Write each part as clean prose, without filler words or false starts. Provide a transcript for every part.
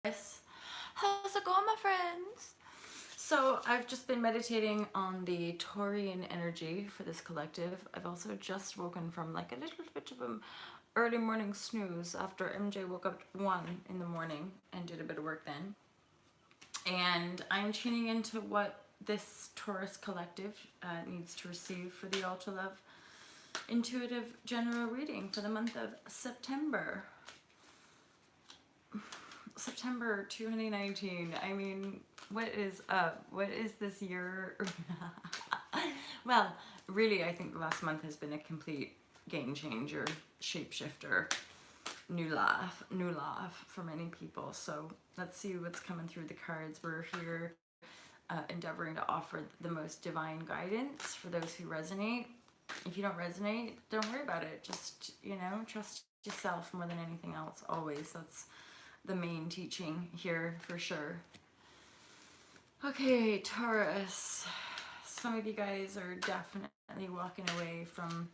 How's it going, my friends? So I've just been meditating on the Taurian energy for this collective. I've also just woken from like a little bit of an early morning snooze after MJ woke up at 1 in the morning and did a bit of work then. And I'm tuning into what this Taurus collective needs to receive for the Ultra Love Intuitive General Reading for the month of September. September 2019. I mean, what is up? What is this year? Well, really, I think the last month has been a complete game changer, shapeshifter, new laugh for many people. So let's see what's coming through the cards. We're here endeavoring to offer the most divine guidance for those who resonate. If you don't resonate, don't worry about it. Just, trust yourself more than anything else, always. That's the main teaching here for sure. Okay, Taurus. Some of you guys are definitely walking away from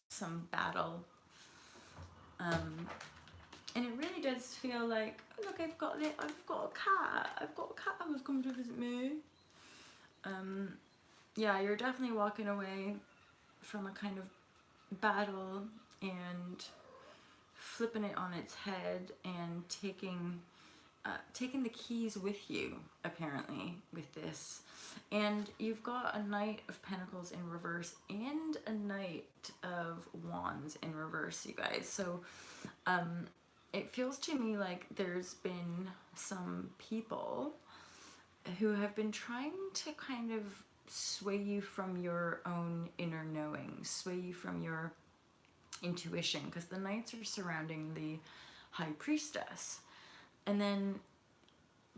some battle. And it really does feel like, look, I've got a cat. I've got a cat who's come to visit me. Yeah, you're definitely walking away from a kind of battle and flipping it on its head and taking the keys with you, apparently, with this. And you've got a Knight of Pentacles in reverse and a Knight of Wands in reverse, you guys. So it feels to me like there's been some people who have been trying to kind of sway you from your own inner knowing, sway you from your intuition, because the Knights are surrounding the High Priestess. And then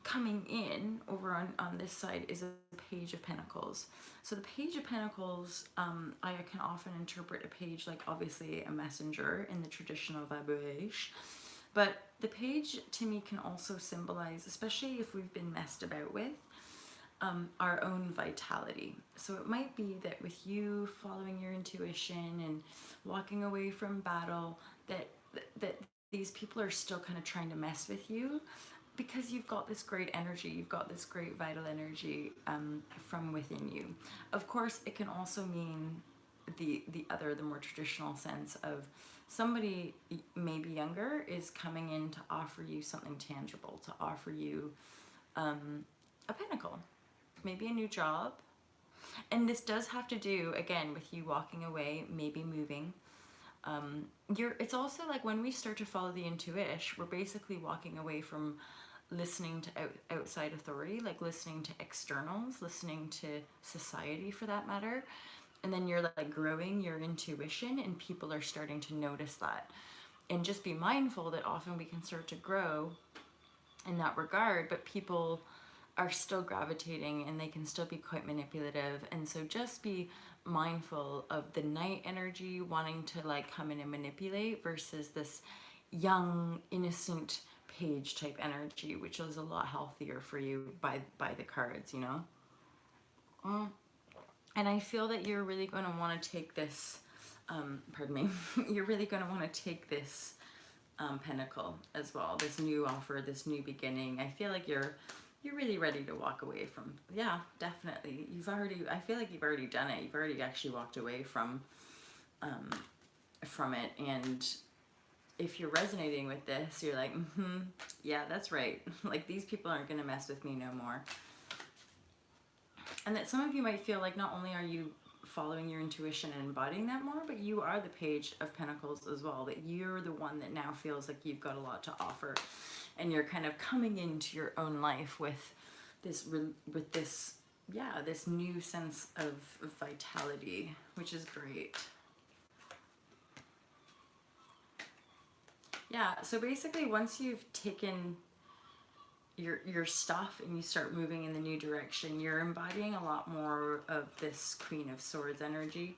coming in over on this side is a Page of Pentacles. So the Page of Pentacles, I can often interpret a page like obviously a messenger in the traditional vibrashe. But the page to me can also symbolize, especially if we've been messed about with, our own vitality. So it might be that with you following your intuition and walking away from battle, that these people are still kind of trying to mess with you, because you've got this great energy, you've got this great vital energy from within you. Of course, it can also mean the more traditional sense of somebody maybe younger is coming in to offer you something tangible, to offer you a pentacle, maybe a new job. And this does have to do, again, with you walking away, maybe moving. It's also like when we start to follow the intuition, we're basically walking away from listening to outside authority, like listening to externals, listening to society for that matter. And then you're like growing your intuition, and people are starting to notice that. And just be mindful that often we can start to grow in that regard, but people are still gravitating and they can still be quite manipulative. And so just be mindful of the Knight energy wanting to like come in and manipulate versus this young, innocent Page type energy, which is a lot healthier for you by the cards, you know. And I feel that you're really going to want to take this, pardon me, you're really going to want to take this pentacle as well, this new offer, this new beginning. I feel like you're really ready to walk away from, yeah, definitely. I feel like you've already done it. You've already actually walked away from it. And if you're resonating with this, you're like, yeah, that's right. Like, these people aren't going to mess with me no more. And that some of you might feel like not only are you following your intuition and embodying that more, but you are the Page of Pentacles as well, that you're the one that now feels like you've got a lot to offer, and you're kind of coming into your own life with this new sense of vitality, which is great. Yeah, so basically once you've taken your stuff and you start moving in the new direction, you're embodying a lot more of this Queen of Swords energy,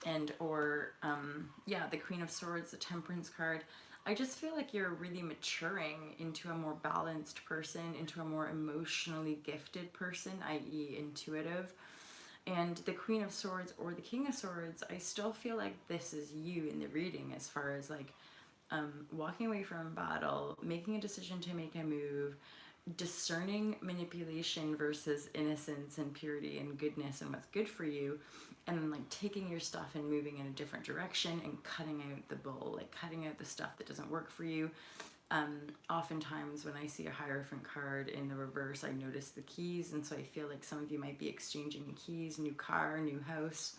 and the Queen of Swords, the Temperance card. I just feel like you're really maturing into a more balanced person, into a more emotionally gifted person, i.e. intuitive. And the Queen of Swords or the King of Swords, I still feel like this is you in the reading, as far as like walking away from battle, making a decision to make a move, discerning manipulation versus innocence and purity and goodness and what's good for you, and then like taking your stuff and moving in a different direction and cutting out the bull, like cutting out the stuff that doesn't work for you. Oftentimes when I see a Hierophant card in the reverse, I notice the keys, and so I feel like some of you might be exchanging keys, new car, new house.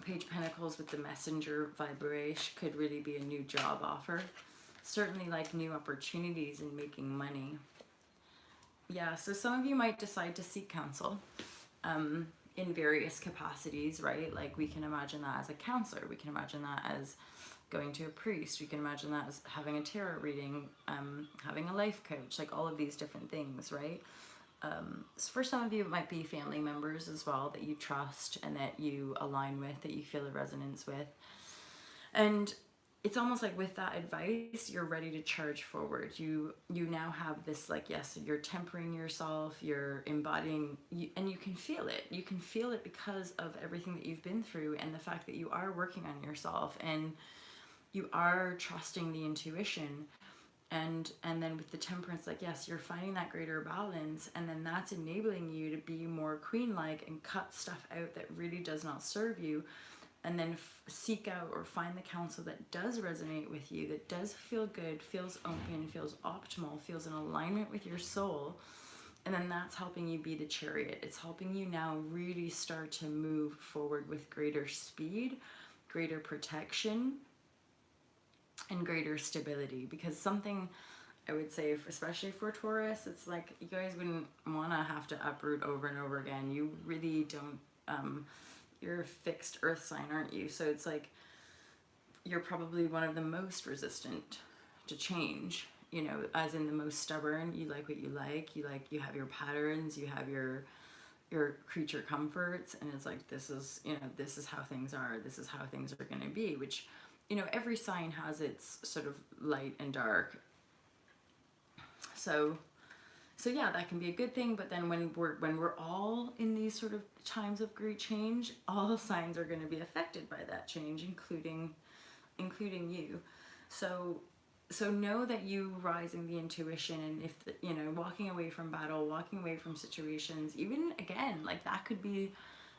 Page of Pentacles with the Messenger vibrashe could really be a new job offer. Certainly like new opportunities in making money. Yeah, so some of you might decide to seek counsel in various capacities, right? Like we can imagine that as a counselor. We can imagine that as going to a priest. We can imagine that as having a tarot reading, having a life coach, like all of these different things, right? So for some of you, it might be family members as well that you trust and that you align with, that you feel a resonance with. And it's almost like with that advice, you're ready to charge forward. You now have this, like, yes, you're tempering yourself, you're embodying, and you can feel it. You can feel it because of everything that you've been through and the fact that you are working on yourself and you are trusting the intuition. And then with the temperance, like, yes, you're finding that greater balance, and then that's enabling you to be more queen-like and cut stuff out that really does not serve you, and then seek out or find the counsel that does resonate with you, that does feel good, feels open, feels optimal, feels in alignment with your soul. And then that's helping you be the chariot. It's helping you now really start to move forward with greater speed, greater protection, and greater stability. Because something I would say, especially for Taurus, it's like you guys wouldn't want to have to uproot over and over again. You really don't. You're a fixed earth sign, aren't you? So it's like you're probably one of the most resistant to change, you know, as in the most stubborn. You like what you like, you have your patterns, you have your creature comforts, and it's like, this is, you know, this is how things are, this is how things are going to be, which, you know, every sign has its sort of light and dark. So yeah, that can be a good thing. But then when we're all in these sort of times of great change, all the signs are going to be affected by that change, including you. So know that you rising the intuition, and if the, you know, walking away from battle, walking away from situations, even again, like that could be,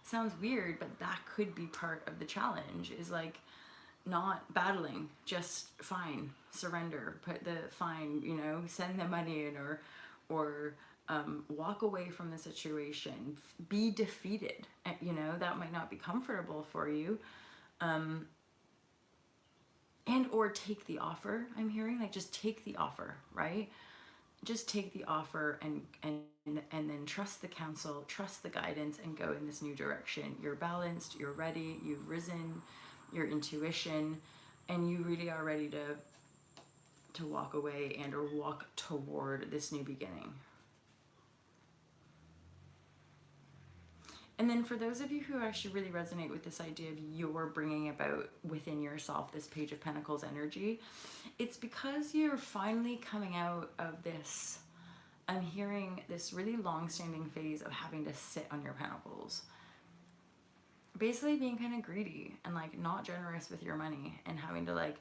sounds weird, but that could be part of the challenge, is like not battling, just fine, surrender, put the fine, you know, send the money in, or walk away from the situation, be defeated. You know, that might not be comfortable for you, and or take the offer. I'm hearing, like, just take the offer, right? Just take the offer and then trust the counsel, trust the guidance, and go in this new direction. You're balanced, you're ready, you've risen, your intuition, and you really are ready to walk away and or walk toward this new beginning. And then for those of you who actually really resonate with this idea of you're bringing about within yourself this Page of Pentacles energy, it's because you're finally coming out of this, I'm hearing, this really long-standing phase of having to sit on your pentacles. Basically being kind of greedy and like not generous with your money, and having to like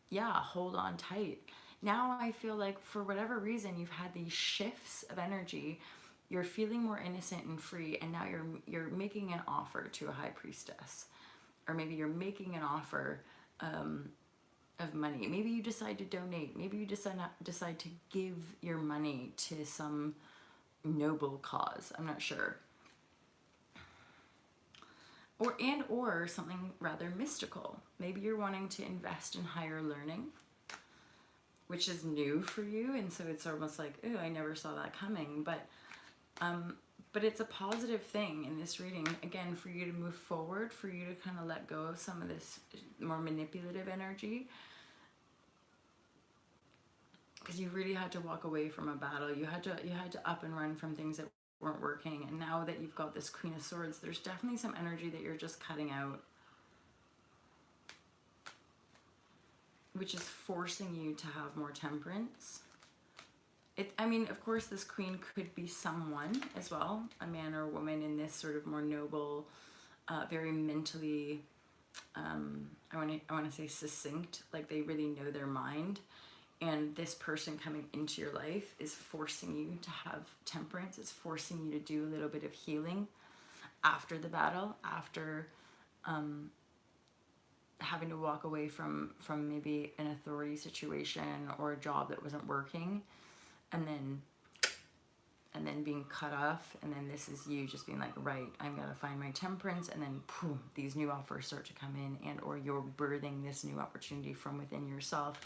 yeah, hold on tight. Now I feel like for whatever reason you've had these shifts of energy, you're feeling more innocent and free, and now you're making an offer to a high priestess, or maybe you're making an offer of money. Maybe you decide to donate. Maybe you decide to give your money to some noble cause. I'm not sure. Or something rather mystical. Maybe you're wanting to invest in higher learning, which is new for you, and so it's almost like, oh, I never saw that coming. But it's a positive thing in this reading, again, for you to move forward, for you to kind of let go of some of this more manipulative energy, because you really had to walk away from a battle. You had to up and run from things that weren't working, and now that you've got this Queen of Swords, there's definitely some energy that you're just cutting out, which is forcing you to have more temperance. I mean, of course, this queen could be someone as well, a man or a woman in this sort of more noble, very mentally I want to say succinct, like they really know their mind. And this person coming into your life is forcing you to have temperance. It's forcing you to do a little bit of healing after the battle, after having to walk away from maybe an authority situation or a job that wasn't working, and then being cut off, and then this is you just being like, right, I'm gonna find my temperance, and then boom, these new offers start to come in, and or you're birthing this new opportunity from within yourself,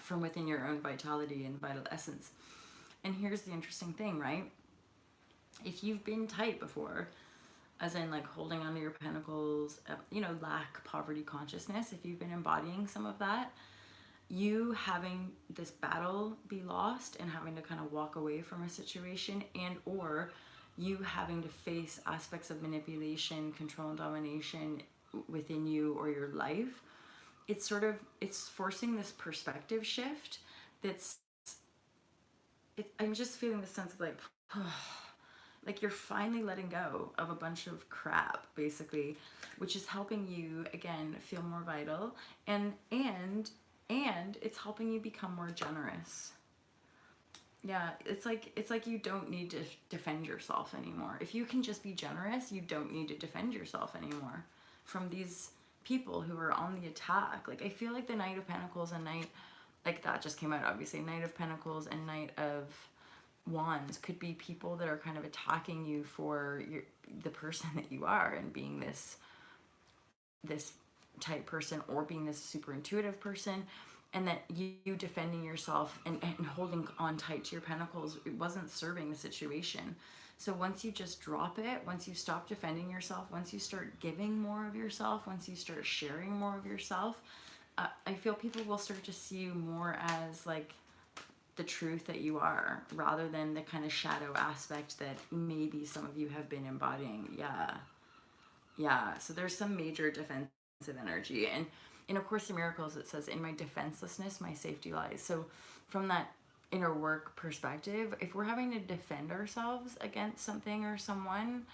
from within your own vitality and vital essence. And here's the interesting thing, right? If you've been tight before, as in like holding onto your pentacles, lack, poverty consciousness, if you've been embodying some of that, you having this battle be lost and having to kind of walk away from a situation, and or you having to face aspects of manipulation, control, and domination within you or your life, it's forcing this perspective shift I'm just feeling the sense of like, like you're finally letting go of a bunch of crap, basically, which is helping you again feel more vital, and it's helping you become more generous. Yeah, it's like you don't need to defend yourself anymore. If you can just be generous, you don't need to defend yourself anymore from these people who are on the attack. Like, I feel like the Knight of Pentacles and Knight, like that just came out, obviously, Knight of Pentacles and Knight of Wands could be people that are kind of attacking you for the person that you are, and being this type person, or being this super intuitive person, and that you defending yourself and holding on tight to your pentacles, it wasn't serving the situation. So once you just drop it, once you stop defending yourself, once you start giving more of yourself, once you start sharing more of yourself, I feel people will start to see you more as like the truth that you are, rather than the kind of shadow aspect that maybe some of you have been embodying. Yeah, so there's some major defensive energy, and in A Course in Miracles it says, in my defenselessness my safety lies. So from that inner work perspective, if we're having to defend ourselves against something or someone,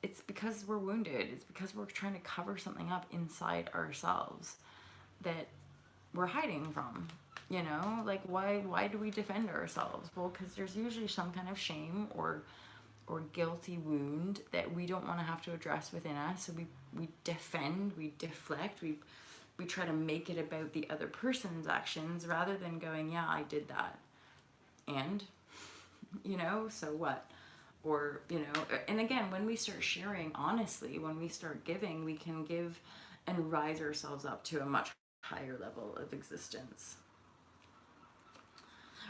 it's because we're wounded. It's because we're trying to cover something up inside ourselves that we're hiding from. Like, why do we defend ourselves? Well, because there's usually some kind of shame or guilty wound that we don't want to have to address within us. So we defend, we deflect, we try to make it about the other person's actions, rather than going, yeah, I did that, and so what? Or and again, when we start sharing honestly, when we start giving, we can give and rise ourselves up to a much higher level of existence.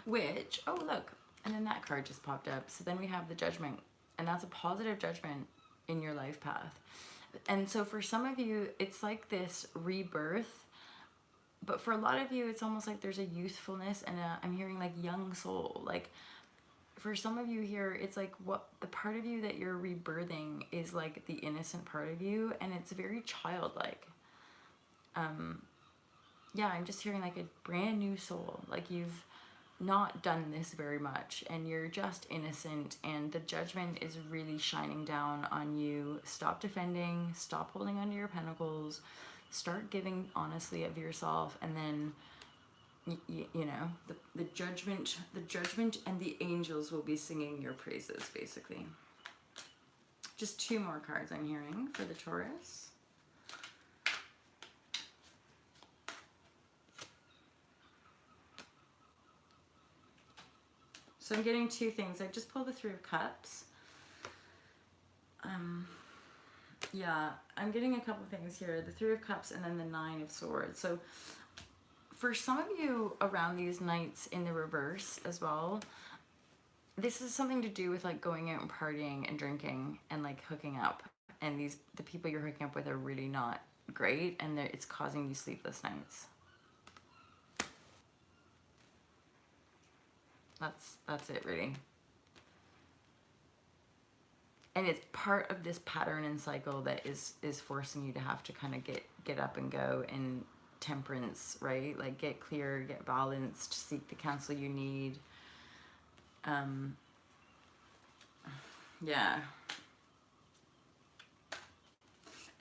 Which, oh look, and then that card just popped up. So then we have the Judgment, and that's a positive judgment in your life path. And so for some of you, it's like this rebirth, but for a lot of you, it's almost like there's a youthfulness and I'm hearing like young soul. Like for some of you here, it's like what the part of you that you're rebirthing is like the innocent part of you, and it's very childlike. Yeah, I'm just hearing like a brand new soul. Like you've not done this very much, and you're just innocent, and the Judgment is really shining down on you. Stop defending, stop holding onto your pentacles, start giving honestly of yourself, and then the judgment and the angels will be singing your praises, basically. Just two more cards I'm hearing for the Taurus. So I'm getting two things. I just pulled the Three of Cups. Yeah, I'm getting a couple things here. The Three of Cups and then the Nine of Swords. So for some of you around these nights in the reverse as well, this is something to do with like going out and partying and drinking and like hooking up. And the people you're hooking up with are really not great, and it's causing you sleepless nights. That's it, really. And it's part of this pattern and cycle that is forcing you to have to kind of get up and go in temperance, right? Like get clear, get balanced, seek the counsel you need. Yeah.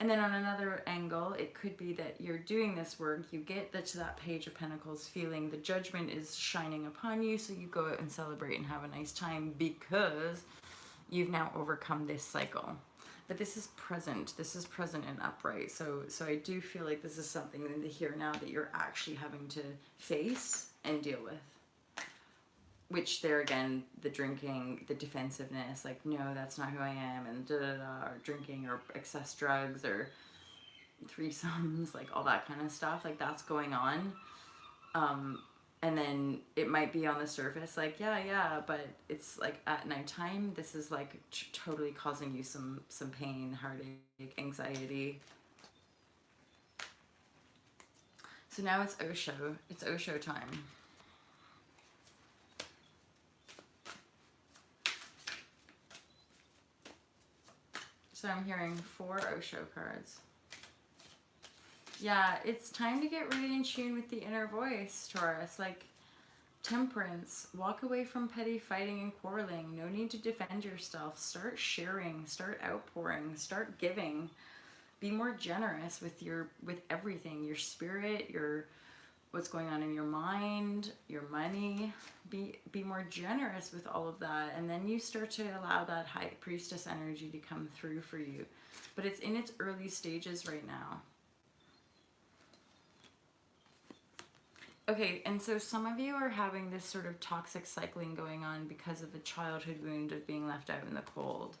And then on another angle, it could be that you're doing this work, you get to that Page of Pentacles feeling the judgment is shining upon you, so you go out and celebrate and have a nice time because you've now overcome this cycle. But this is present and upright. So I do feel like this is something in the here now that you're actually having to face and deal with. Which there again, the drinking, the defensiveness, like, no, that's not who I am, and or drinking or excess drugs or threesomes, like all that kind of stuff, like that's going on. And then it might be on the surface, like, yeah, but it's like at nighttime, this is like totally causing you some pain, heartache, anxiety. So now it's Osho time. So I'm hearing 4 Osho cards. Yeah, it's time to get really in tune with the inner voice, Taurus. Like, temperance. Walk away from petty fighting and quarreling. No need to defend yourself. Start sharing. Start outpouring. Start giving. Be more generous with everything. Your spirit, what's going on in your mind, your money. Be more generous with all of that, and then you start to allow that high priestess energy to come through for you. But it's in its early stages right now. Okay, and so some of you are having this sort of toxic cycling going on because of a childhood wound of being left out in the cold,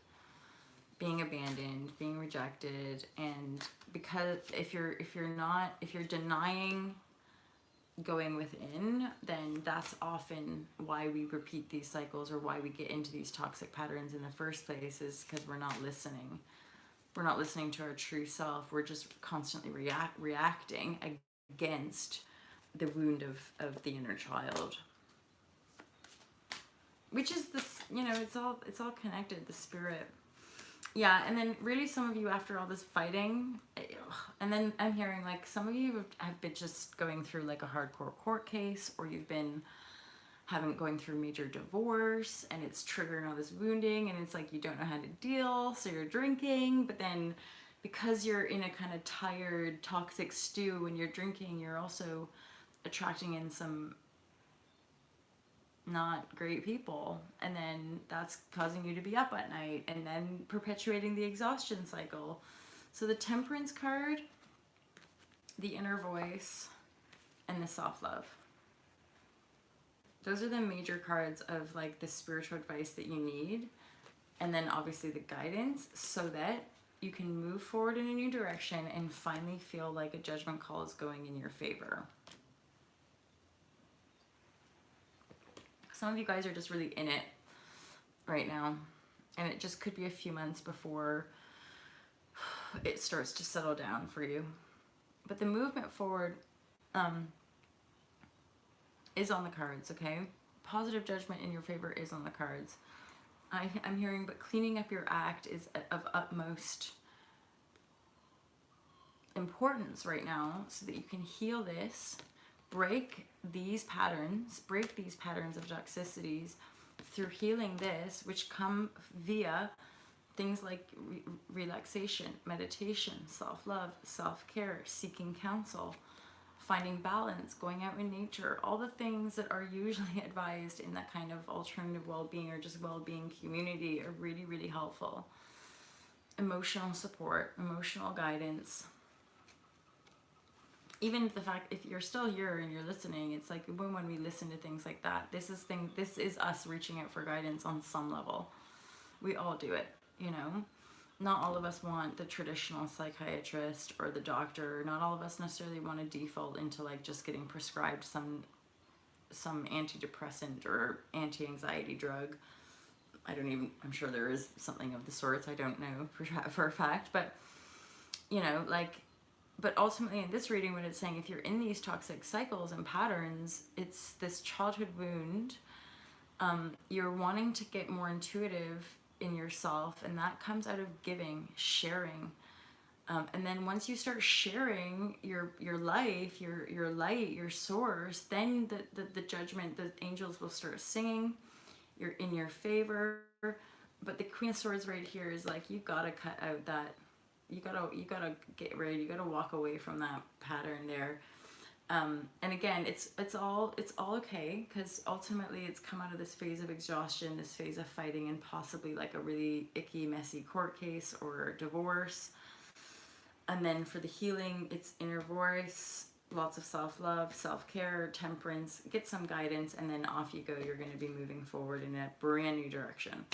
being abandoned, being rejected, and because if you're denying going within, then that's often why we repeat these cycles, or why we get into these toxic patterns in the first place, is because we're not listening. We're not listening to our true self. We're just constantly reacting against the wound of the inner child, which is this, it's all connected, the spirit. Yeah, and then really some of you, after all this fighting, and then I'm hearing like some of you have been just going through like a hardcore court case, or you've been going through major divorce, and it's triggering all this wounding, and it's like you don't know how to deal, so you're drinking. But then because you're in a kind of tired, toxic stew when you're drinking, you're also attracting in some not great people, and then that's causing you to be up at night, and then perpetuating the exhaustion cycle. So the Temperance card, the inner voice, and the self-love, those are the major cards of like the spiritual advice that you need, and then obviously the guidance, so that you can move forward in a new direction and finally feel like a judgment call is going in your favor. Some of you guys are just really in it right now, and it just could be a few months before it starts to settle down for you. But the movement forward is on the cards, okay? Positive judgment in your favor is on the cards. I'm hearing, but cleaning up your act is of utmost importance right now, so that you can heal this, break these patterns of toxicities through healing this, which come via things like relaxation, meditation, self-love, self-care, seeking counsel, finding balance, going out in nature, all the things that are usually advised in that kind of alternative well-being or just well-being community are really, really helpful. Emotional support, emotional guidance. Even the fact, if you're still here and you're listening, it's like when we listen to things like that, this is us reaching out for guidance on some level. We all do it, Not all of us want the traditional psychiatrist or the doctor. Not all of us necessarily want to default into like just getting prescribed some antidepressant or anti-anxiety drug. I'm sure there is something of the sorts. I don't know for a fact, but but ultimately in this reading, what it's saying, if you're in these toxic cycles and patterns, it's this childhood wound. You're wanting to get more intuitive in yourself, and that comes out of giving, sharing. And then once you start sharing your life, your light, your source, then the judgment, the angels will start singing. You're in your favor. But the Queen of Swords right here is like, you gotta cut out that you gotta get rid, you gotta walk away from that pattern there. And again, it's all okay, because ultimately it's come out of this phase of exhaustion, this phase of fighting, and possibly like a really icky, messy court case or divorce. And then for the healing, it's inner voice, lots of self-love, self-care, temperance, get some guidance, and then off you go. You're going to be moving forward in a brand new direction.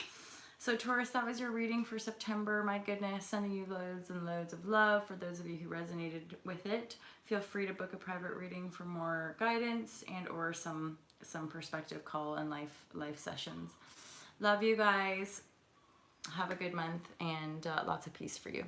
So Taurus, that was your reading for September. My goodness, sending you loads and loads of love. For those of you who resonated with it, feel free to book a private reading for more guidance and or some perspective call and life sessions. Love you guys. Have a good month, and lots of peace for you.